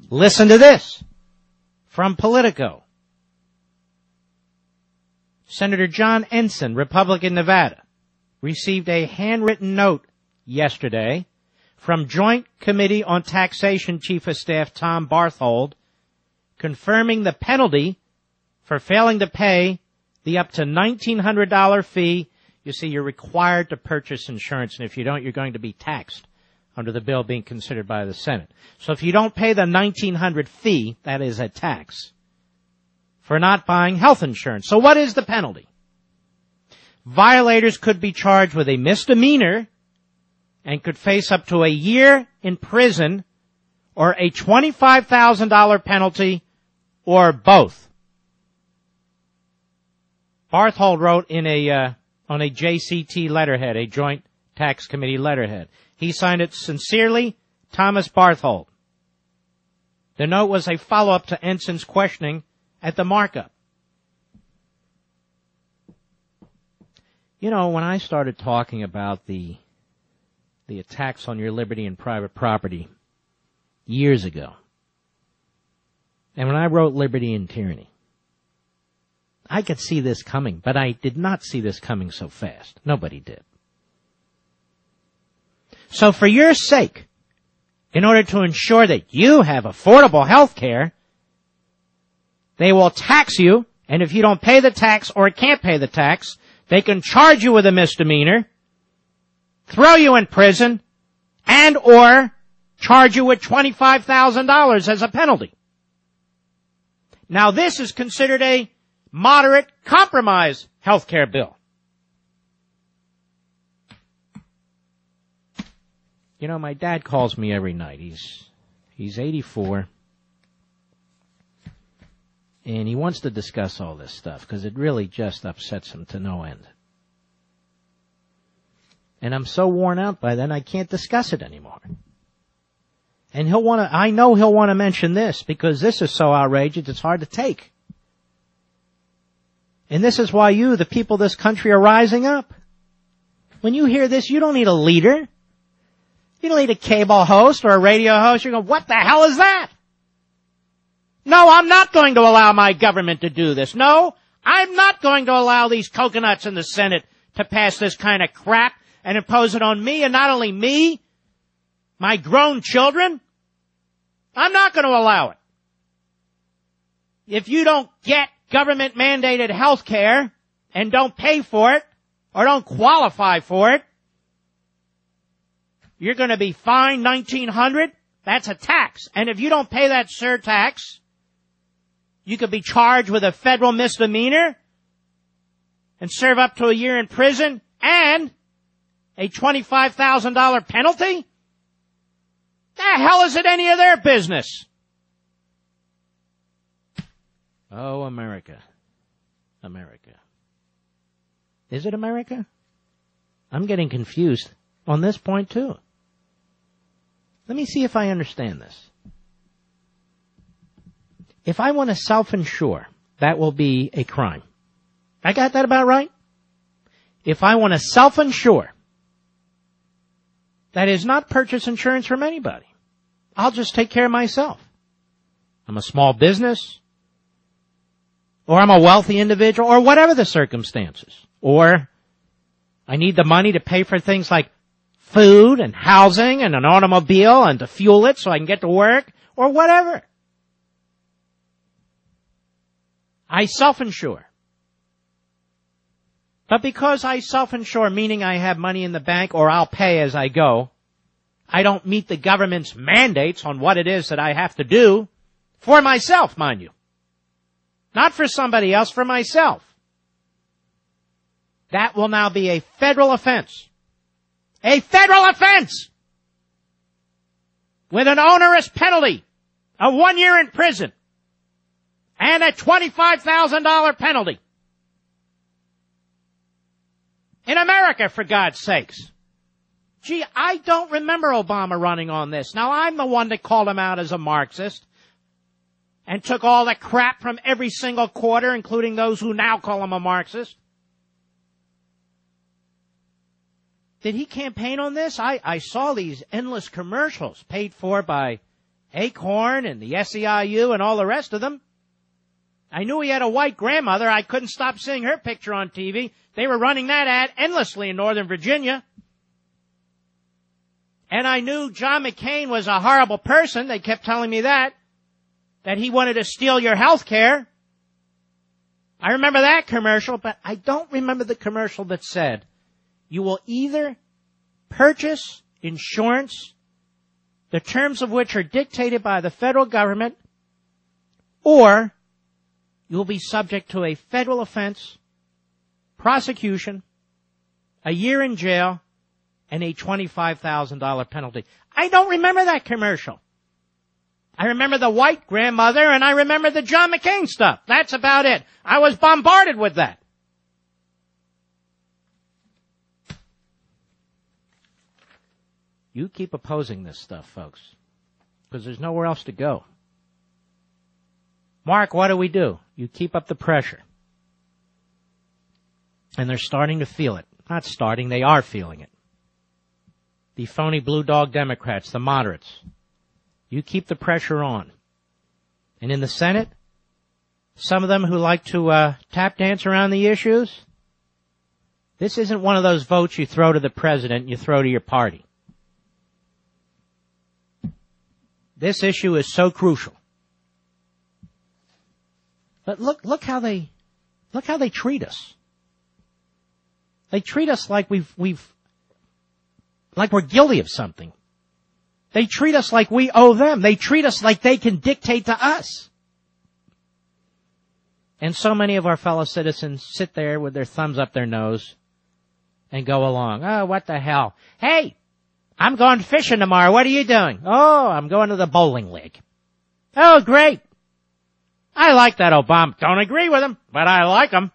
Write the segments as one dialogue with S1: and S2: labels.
S1: Listen to this from Politico. Senator John Ensign, Republican, Nevada, received a handwritten note yesterday from Joint Committee on Taxation Chief of Staff Tom Barthold confirming the penalty for failing to pay the up to $1,900 fee. You see, you're required to purchase insurance, and if you don't, you're going to be taxed under the bill being considered by the Senate. So if you don't pay the $1,900 fee, that is a tax for not buying health insurance. So what is the penalty? Violators could be charged with a misdemeanor and could face up to a year in prison or a $25,000 penalty or both. Barthold wrote in on a JCT letterhead, a Joint Tax Committee letterhead. He signed it, "Sincerely, Thomas Barthold." The note was a follow-up to Ensign's questioning at the markup. You know, when I started talking about the attacks on your liberty and private property years ago, and when I wrote Liberty and Tyranny, I could see this coming, but I did not see this coming so fast. Nobody did. So for your sake, in order to ensure that you have affordable health care, they will tax you, and if you don't pay the tax or can't pay the tax, they can charge you with a misdemeanor, throw you in prison, and or charge you with $25,000 as a penalty. Now this is considered a moderate compromise health care bill. You know, my dad calls me every night. He's 84. And he wants to discuss all this stuff because it really just upsets him to no end. And I'm so worn out by that I can't discuss it anymore. And I know he'll want to mention this because this is so outrageous it's hard to take. And this is why the people of this country, are rising up. When you hear this, you don't need a leader. You don't need a cable host or a radio host. You're going, what the hell is that? No, I'm not going to allow my government to do this. No, I'm not going to allow these coconuts in the Senate to pass this kind of crap and impose it on me, and not only me, my grown children. I'm not going to allow it. If you don't get government-mandated health care and don't pay for it or don't qualify for it, you're going to be fined $1,900. That's a tax. And if you don't pay that surtax, you could be charged with a federal misdemeanor and serve up to a year in prison and a $25,000 penalty. The hell is it any of their business? Oh, America. America. Is it America? I'm getting confused on this point too. Let me see if I understand this. If I want to self-insure, that will be a crime. I got that about right? If I want to self-insure, that is not purchase insurance from anybody. I'll just take care of myself. I'm a small business, or I'm a wealthy individual, or whatever the circumstances. Or I need the money to pay for things like food and housing and an automobile and to fuel it so I can get to work, or whatever. I self-insure. But because I self-insure, meaning I have money in the bank or I'll pay as I go, I don't meet the government's mandates on what it is that I have to do for myself, mind you. Not for somebody else, for myself. That will now be a federal offense. A federal offense! With an onerous penalty of 1 year in prison and a $25,000 penalty. In America, for God's sakes. Gee, I don't remember Obama running on this. Now, I'm the one that called him out as a Marxist and took all the crap from every single quarter, including those who now call him a Marxist. Did he campaign on this? I saw these endless commercials paid for by Acorn and the SEIU and all the rest of them. I knew he had a white grandmother. I couldn't stop seeing her picture on TV. They were running that ad endlessly in Northern Virginia. And I knew John McCain was a horrible person. They kept telling me that he wanted to steal your health care. I remember that commercial, but I don't remember the commercial that said, you will either purchase insurance, the terms of which are dictated by the federal government, or you will be subject to a federal offense, prosecution, a year in jail, and a $25,000 penalty. I don't remember that commercial. I remember the white grandmother, and I remember the John McCain stuff. That's about it. I was bombarded with that. You keep opposing this stuff, folks, because there's nowhere else to go. Mark, what do? You keep up the pressure. And they're starting to feel it. Not starting, they are feeling it. The phony blue dog Democrats, the moderates. You keep the pressure on. And in the Senate, some of them who like to tap dance around the issues, this isn't one of those votes you throw to the president and you throw to your party. This issue is so crucial. But look how they treat us. They treat us like like we're guilty of something. They treat us like we owe them. They treat us like they can dictate to us. And so many of our fellow citizens sit there with their thumbs up their nose and go along. Oh, what the hell? Hey, I'm going fishing tomorrow. What are you doing? Oh, I'm going to the bowling league. Oh, great. I like that Obama. Don't agree with him, but I like him.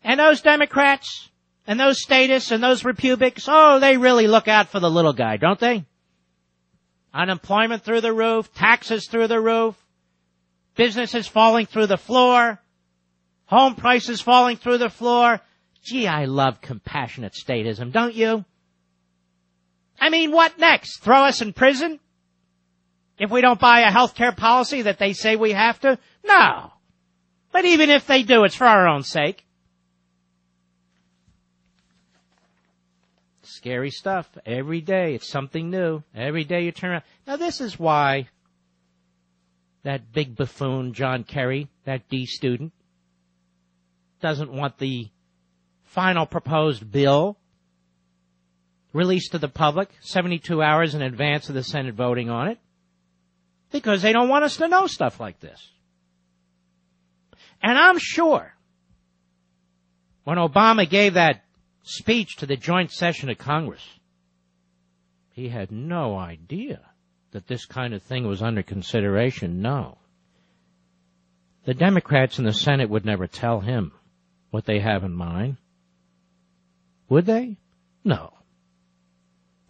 S1: And those Democrats and those statists and those Republicans, oh, they really look out for the little guy, don't they? Unemployment through the roof, taxes through the roof, businesses falling through the floor, home prices falling through the floor. Gee, I love compassionate statism, don't you? I mean, what next? Throw us in prison? If we don't buy a health care policy that they say we have to? No. But even if they do, it's for our own sake. Scary stuff. Every day it's something new. Every day you turn around. Now this is why that big buffoon John Kerry, that D student, doesn't want the final proposed bill released to the public 72 hours in advance of the Senate voting on it, because they don't want us to know stuff like this. And I'm sure when Obama gave that speech to the joint session of Congress, he had no idea that this kind of thing was under consideration. No. The Democrats in the Senate would never tell him what they have in mind. Would they? No.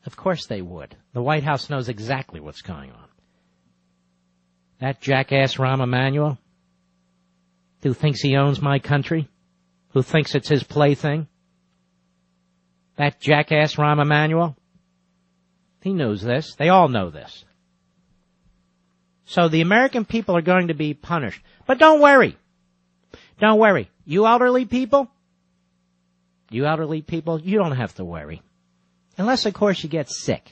S1: Of course they would. The White House knows exactly what's going on. That jackass Rahm Emanuel, who thinks he owns my country, who thinks it's his plaything, that jackass Rahm Emanuel, he knows this. They all know this. So the American people are going to be punished. But don't worry. Don't worry. You elderly people, you don't have to worry. Unless, of course, you get sick.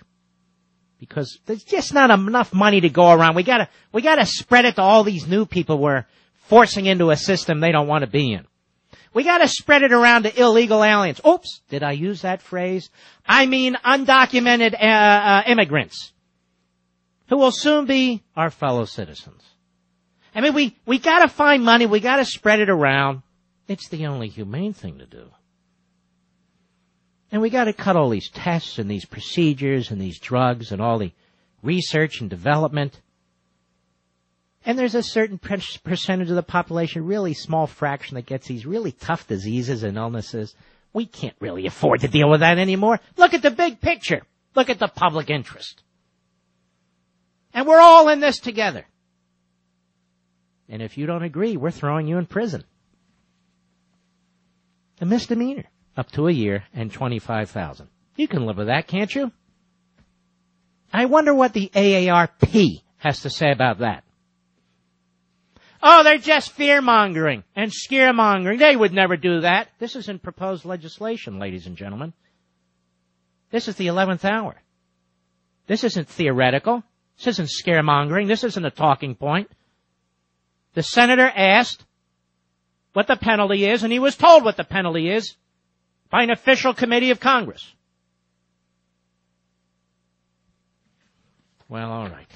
S1: Because there's just not enough money to go around. We gotta spread it to all these new people we're forcing into a system they don't want to be in. We gotta spread it around to illegal aliens. Oops, did I use that phrase? I mean undocumented immigrants, who will soon be our fellow citizens. I mean, we gotta find money, we gotta spread it around. It's the only humane thing to do. And we gotta cut all these tests and these procedures and these drugs and all the research and development. And there's a certain percentage of the population, really small fraction, that gets these really tough diseases and illnesses. We can't really afford to deal with that anymore. Look at the big picture. Look at the public interest. And we're all in this together. And if you don't agree, we're throwing you in prison. A misdemeanor, up to a year and $25,000. You can live with that, can't you? I wonder what the AARP has to say about that. Oh, they're just fear-mongering and scaremongering. They would never do that. This isn't proposed legislation, ladies and gentlemen. This is the 11th hour. This isn't theoretical. This isn't scaremongering. This isn't a talking point. The senator asked what the penalty is, and he was told what the penalty is by an official committee of Congress. Well, all right.